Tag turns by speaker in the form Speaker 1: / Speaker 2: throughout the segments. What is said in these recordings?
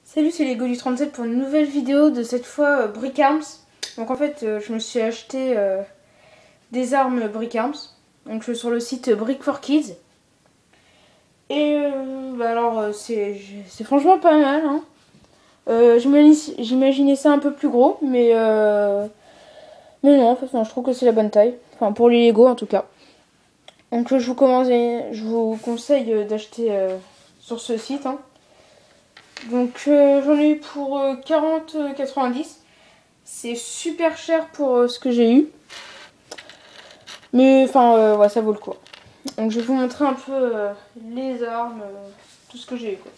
Speaker 1: Salut, c'est Lego du 37 pour une nouvelle vidéo de cette fois Brick Arms. Donc en fait, je me suis acheté des armes Brick Arms. Donc je suis sur le site Brick for Kids. Et c'est franchement pas mal. Hein. J'imaginais ça un peu plus gros, mais non, en fait, non, je trouve que c'est la bonne taille. Enfin, pour les Lego en tout cas. Donc je vous conseille d'acheter sur ce site. Hein. Donc j'en ai eu pour 40,90. C'est super cher pour ce que j'ai eu. Mais enfin, ouais, ça vaut le coup. Donc je vais vous montrer un peu les armes, tout ce que j'ai eu. Quoi.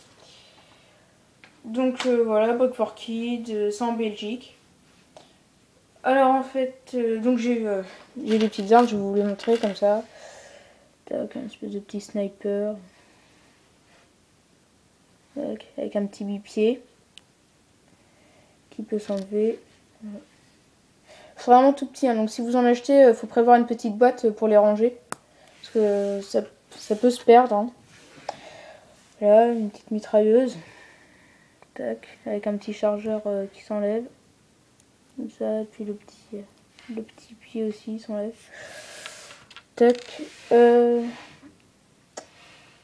Speaker 1: Donc voilà, Brick for Kids, c'est en Belgique. Alors en fait, donc j'ai des petites armes, je vais vous les montrer comme ça. Tac, un espèce de petit sniper. Tac, avec un petit bipied qui peut s'enlever. C'est vraiment tout petit, hein, donc si vous en achetez, il faut prévoir une petite boîte pour les ranger. Parce que ça peut se perdre. Hein. Là, une petite mitrailleuse. Tac, avec un petit chargeur qui s'enlève. Comme ça, puis le petit pied aussi s'enlève. Tac. Un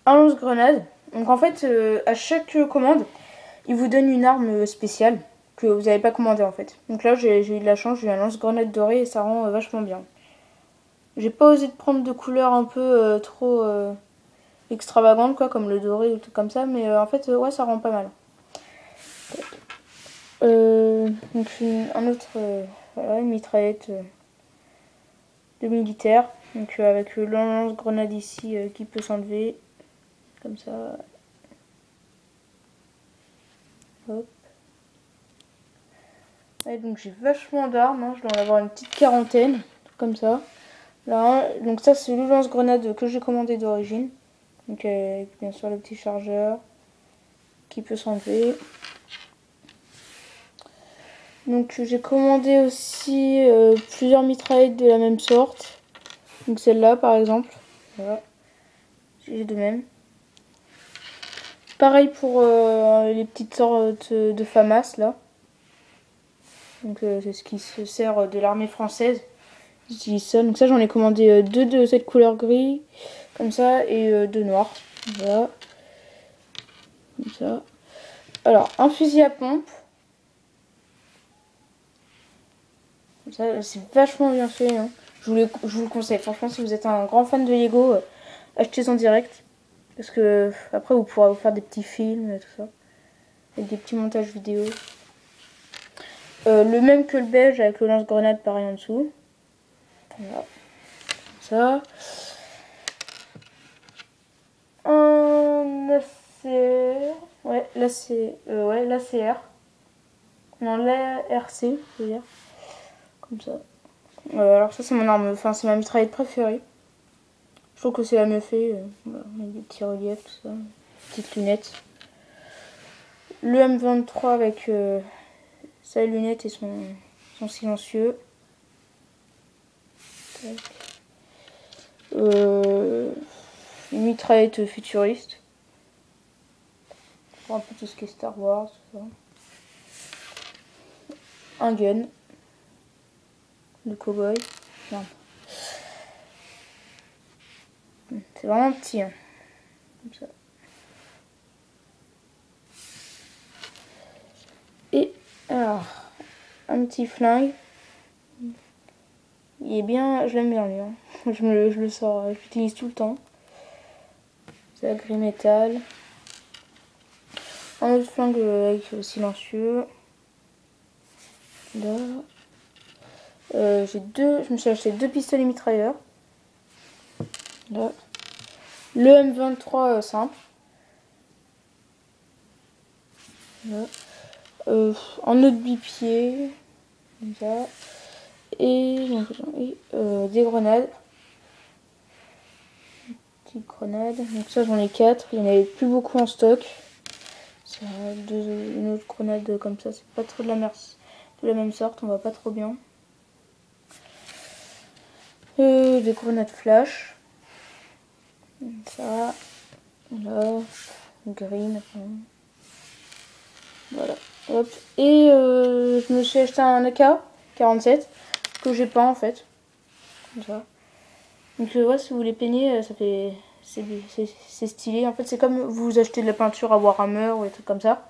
Speaker 1: lance-grenade. Donc en fait, à chaque commande, il vous donne une arme spéciale que vous n'avez pas commandé en fait. Donc là, j'ai eu de la chance, j'ai eu un lance-grenade doré et ça rend vachement bien. J'ai pas osé de prendre de couleurs un peu trop extravagantes, quoi, comme le doré ou tout comme ça, mais en fait, ouais, ça rend pas mal. Donc un autre, voilà, une mitraillette de militaire, donc avec le lance-grenade ici qui peut s'enlever, comme ça. Hop. Et donc j'ai vachement d'armes, hein. Je dois en avoir une petite quarantaine, comme ça. Là, donc ça c'est le lance-grenade que j'ai commandé d'origine. Donc avec bien sûr le petit chargeur qui peut s'enlever. Donc j'ai commandé aussi plusieurs mitraillettes de la même sorte. Donc celle-là par exemple. Voilà. J'ai de même. Pareil pour les petites sortes de FAMAS là. Donc c'est ce qui se sert de l'armée française. J'utilise ça. Donc ça j'en ai commandé deux de cette couleur gris. Comme ça. Et deux noirs. Voilà. Comme ça. Alors un fusil à pompe. Comme ça c'est vachement bien fait. Hein. Je vous le conseille. Franchement si vous êtes un grand fan de Lego, achetez en direct. Parce que après vous pourrez vous faire des petits films et tout ça. Avec des petits montages vidéo. Le même que le beige avec le lance-grenade pareil en dessous. Voilà. Ça. Un ACR. Ouais, l'ACR. Non, l'ARC, je veux dire. Comme ça. Alors ça c'est mon arme, enfin c'est ma mitraillette préférée. Je trouve que c'est la mieux fait. Voilà, avec des petits reliefs, tout ça. Petites lunettes. Le M23 avec sa lunette et son silencieux. Une mitraillette futuriste. Pour un peu tout ce qui est Star Wars, tout ça. Un gun. Le cow-boy. C'est vraiment petit. Hein. Comme ça. Et alors, un petit flingue. Il est bien, je l'aime bien lui. Hein. Je le sors, je l'utilise tout le temps. C'est la gris métal. Un autre flingue avec silencieux. Là. Je me suis acheté deux pistolets mitrailleurs. Là. Le M23 simple. Là. Un autre bipied. Comme ça. Et des grenades. Petite grenade. Donc ça j'en ai 4. Il n'y en avait plus beaucoup en stock. Une autre grenade comme ça. C'est pas trop de la même sorte. On va pas trop bien. Des grenades flash. Ça. Là. Green. Enfin. Là. Hop. Et je me suis acheté un AK-47 que j'ai peint en fait. Comme ça. Donc ouais, si vous voulez peigner, ça fait... C'est stylé. En fait, c'est comme vous achetez de la peinture à Warhammer ou des trucs comme ça.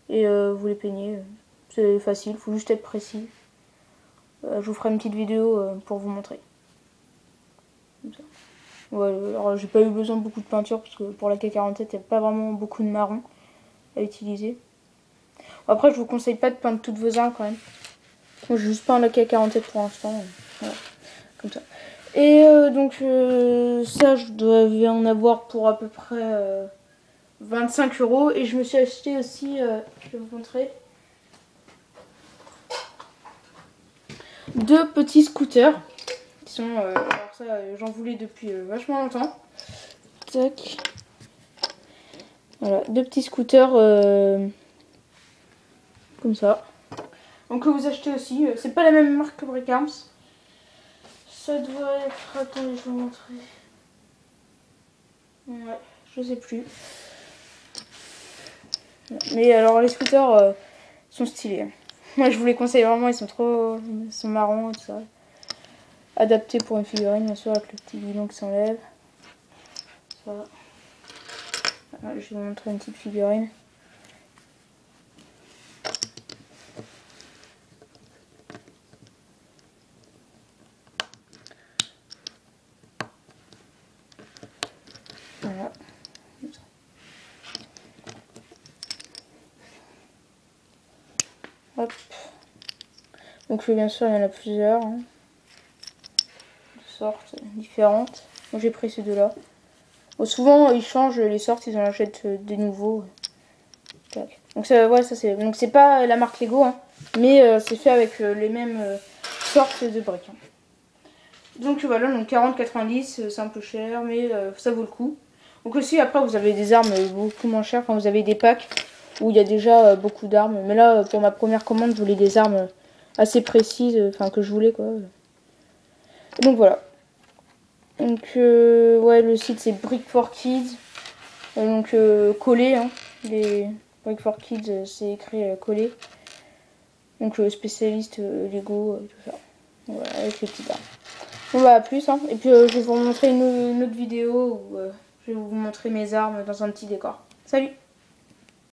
Speaker 1: Et vous les peignez. C'est facile, faut juste être précis. Je vous ferai une petite vidéo pour vous montrer. Comme ça. Ouais, alors j'ai pas eu besoin de beaucoup de peinture parce que pour la K47 il n'y a pas vraiment beaucoup de marron à utiliser. Après je vous conseille pas de peindre toutes vos armes quand même. Moi j'ai juste peint la K47 pour l'instant. Voilà, comme ça. Et donc ça je devais en avoir pour à peu près 25 €. Et je me suis acheté aussi, je vais vous montrer, 2 petits scooters. Qui sont, alors ça j'en voulais depuis vachement longtemps. Tac. Voilà, 2 petits scooters comme ça. Donc que vous achetez aussi. C'est pas la même marque que Brick Arms. Ça doit être... Attendez, je vais vous montrer. Ouais, je sais plus. Mais alors les scooters sont stylés. Moi je vous les conseille vraiment, ils sont marrons et tout ça. Adaptés pour une figurine bien sûr avec le petit guidon qui s'enlève. Voilà, je vais vous montrer une petite figurine. Voilà. Hop. Donc bien sûr il y en a plusieurs. Hein. De sortes différentes. Moi j'ai pris ces deux-là. Bon, souvent ils changent les sortes, ils en achètent des nouveaux. Tac. Donc ça, ouais, ça c'est. Donc c'est pas la marque Lego, hein, mais c'est fait avec les mêmes sortes de briques. Hein. Donc voilà, donc 40,90, c'est un peu cher, mais ça vaut le coup. Donc aussi après vous avez des armes beaucoup moins chères, quand vous avez des packs où il y a déjà beaucoup d'armes. Mais là pour ma première commande je voulais des armes assez précises, enfin que je voulais quoi. Et donc voilà. Donc ouais, le site c'est Brick for Kids. Donc collé, hein, les Brick for Kids c'est écrit collé. Donc spécialiste Lego, tout ça. Voilà, avec les petites armes. Bon bah à plus, hein. Et puis je vais vous montrer une autre vidéo où je vais vous montrer mes armes dans un petit décor. Salut!